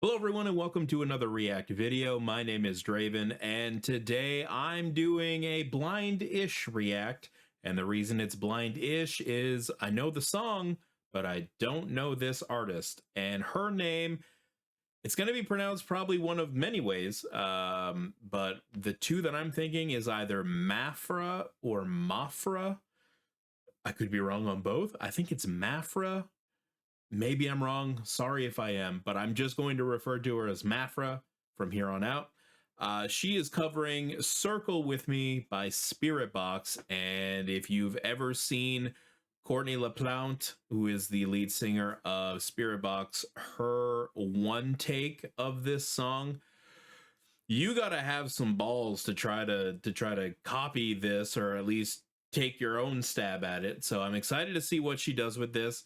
Hello everyone and welcome to another React video. My name is Draven and today I'm doing a blind-ish react, and the reason it's blind-ish is I know the song but I don't know this artist, and her name, it's going to be pronounced probably one of many ways, but the two that I'm thinking is either Maphra or Maphra. I could be wrong on both. I think it's Maphra. Maybe I'm wrong. Sorry if I am, but I'm just going to refer to her as Maphra from here on out. She is covering Circle With Me by Spiritbox, and if you've ever seen Courtney LaPlante, who is the lead singer of Spiritbox, her one take of this song, you gotta have some balls to try to copy this, or at least take your own stab at it. So I'm excited to see what she does with this.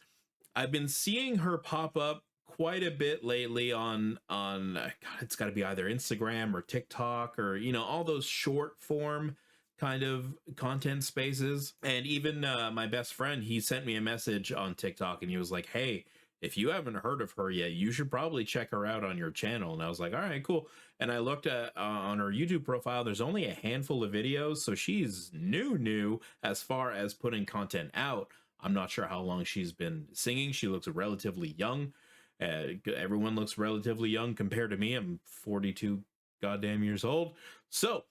I've been seeing her pop up quite a bit lately on God, it's got to be either Instagram or TikTok, or all those short form kind of content spaces. And even my best friend, he sent me a message on TikTok and he was like, hey, if you haven't heard of her yet, you should probably check her out on your channel. And I was like, all right, cool. And I looked at on her YouTube profile, there's only a handful of videos, so she's new as far as putting content out. I'm not sure how long she's been singing. She looks relatively young. Everyone looks relatively young compared to me. I'm 42 goddamn years old. So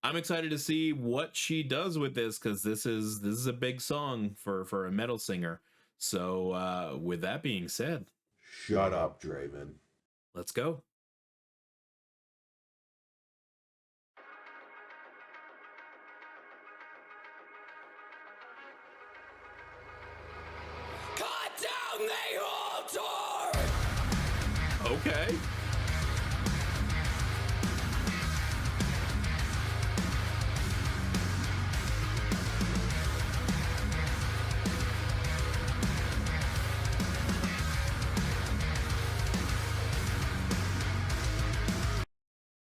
I'm excited to see what she does with this, because this is a big song for a metal singer. So with that being said, shut up, Draven. Let's go. Okay.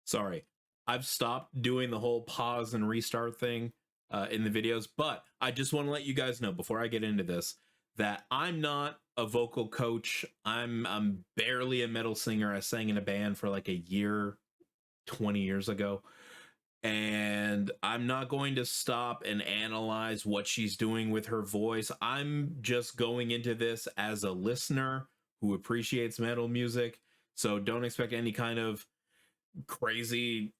Sorry, I've stopped doing the whole pause and restart thing in the videos, but I just want to let you guys know before I get into this that I'm not a vocal coach. I'm barely a metal singer. I sang in a band for like a year 20 years ago, and I'm not going to stop and analyze what she's doing with her voice. I'm just going into this as a listener who appreciates metal music, so don't expect any kind of crazy,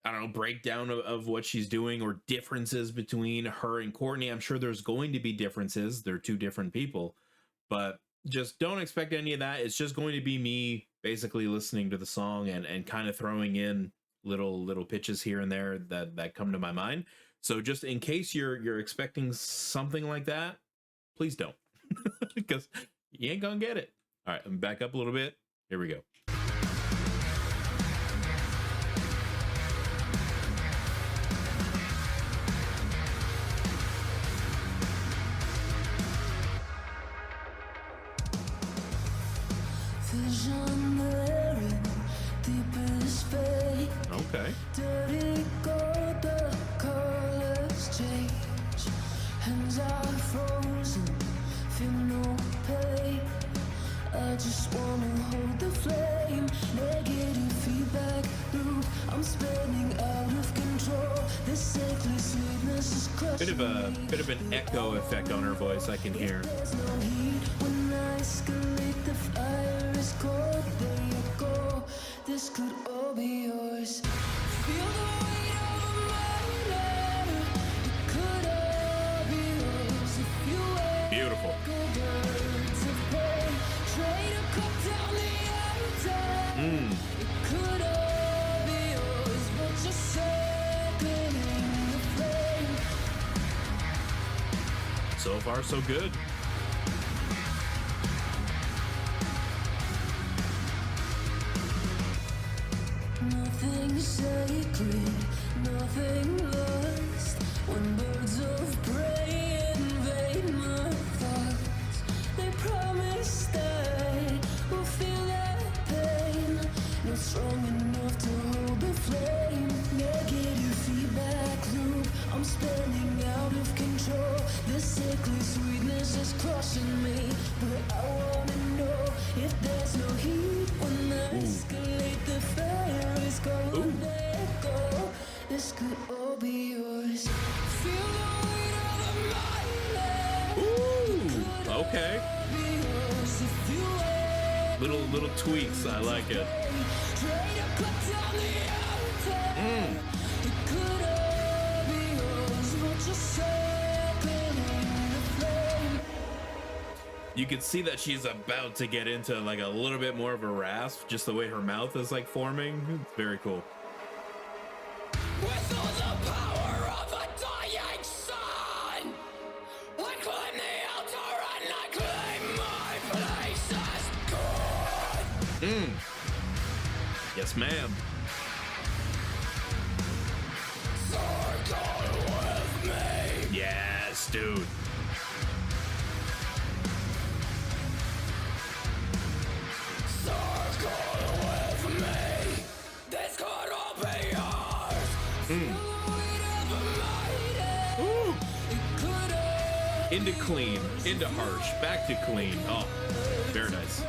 I don't know, breakdown of what she's doing or differences between her and Courtney. I'm sure there's going to be differences. They're two different people, but just don't expect any of that. It's just going to be me basically listening to the song and kind of throwing in little pitches here and there that come to my mind. So just in case you're expecting something like that, please don't, because you ain't gonna get it. All right, I'm back up a little bit. Here we go. Okay. Dirty gold, the colors change. Hands are frozen, feel no pain. I just wanna hold the flame. Negative feedback loop, I'm spinning out of control. This sickly sweetness is crushing me. Bit of an echo effect on her voice I can hear. There's no heat when I escalate, the fire is cold. There you go, this could all be yours. Feel the weight of a mountain. It could all be yours if you were. Beautiful. Birds of prey, try to cut down the appetite. It could all be yours, but you're circling the flame. So far, so good. Nothing sacred, nothing lost. When birds of prey invade my thoughts, they promise that we'll feel that pain. Not strong enough to hold the flame. Negative feedback loop, I'm spinning out of control. This sickly sweetness is crushing me, but I wanna know if there's no heat when I Ooh. This could all be yours. Ooh, okay. Little tweaks, I like it. You can see that she's about to get into like a little bit more of a rasp, just the way her mouth is like forming. It's very cool. With all the power of a dying sun, I climb the altar and I claim my place as God. Yes, ma'am. Circle with me. Yes, dude. Circle with me. This could all be yours. Ooh. Into clean, into harsh, back to clean. Oh, very nice.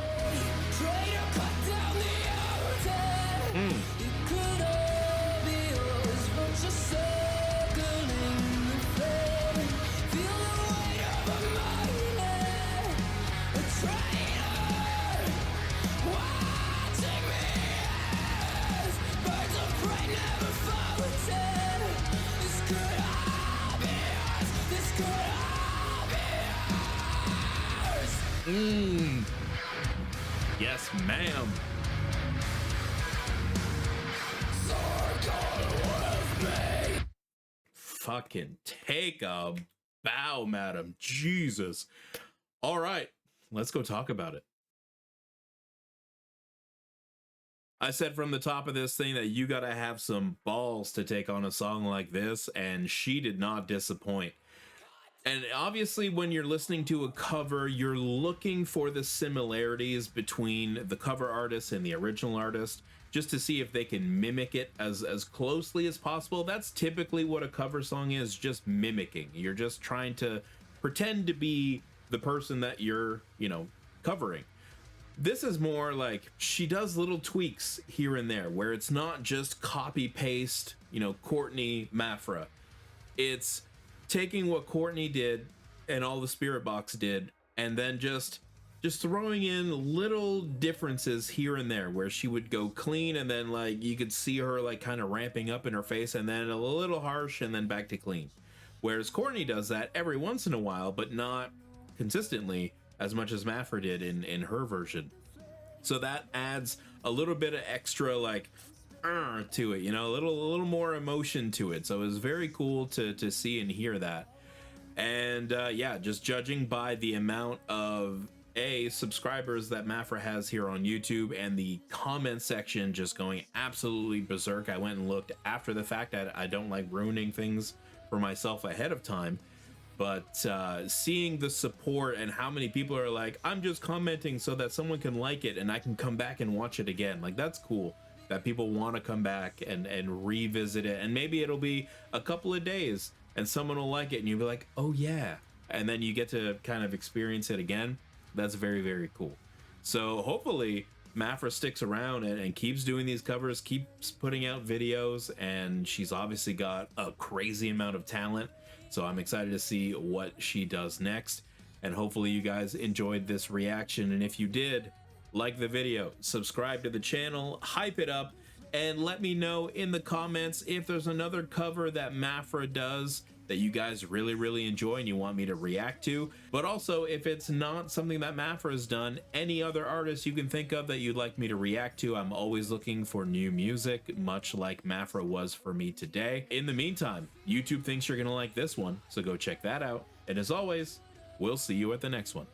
Yes, ma'am. Fucking take a bow, madam. Jesus. All right, let's go talk about it. I said from the top of this thing that you gotta have some balls to take on a song like this, and she did not disappoint. And obviously, when you're listening to a cover, you're looking for the similarities between the cover artist and the original artist, just to see if they can mimic it as closely as possible. That's typically what a cover song is, just mimicking. You're just trying to pretend to be the person that you're, covering. This is more like she does little tweaks here and there, where it's not just copy paste, Courtney Maphra. It's taking what Courtney did and all the spiritbox did, and then just throwing in little differences here and there, where she would go clean, and then like you could see her like kind of ramping up in her face, and then a little harsh, and then back to clean. Whereas Courtney does that every once in a while, but not consistently as much as Maphra did in her version. So that adds a little bit of extra like to it, a little more emotion to it. So it was very cool to see and hear that. And yeah, just judging by the amount of subscribers that Maphra has here on YouTube, and the comment section just going absolutely berserk. I went and looked after the fact. I don't like ruining things for myself ahead of time, but seeing the support and how many people are like, I'm just commenting so that someone can like it and I can come back and watch it again. Like, that's cool that people want to come back and revisit it, and maybe it'll be a couple of days and someone will like it and you'll be like, oh yeah, and then you get to kind of experience it again. That's very, very cool. So hopefully Maphra sticks around and keeps doing these covers, keeps putting out videos, and she's obviously got a crazy amount of talent. So I'm excited to see what she does next, and hopefully you guys enjoyed this reaction. And if you did, like the video, subscribe to the channel, hype it up, and let me know in the comments if there's another cover that Maphra does that you guys really, really enjoy and you want me to react to. But also, if it's not something that Maphra has done, any other artists you can think of that you'd like me to react to. I'm always looking for new music, much like Maphra was for me today. In the meantime, YouTube thinks you're gonna like this one, so go check that out. And as always, we'll see you at the next one.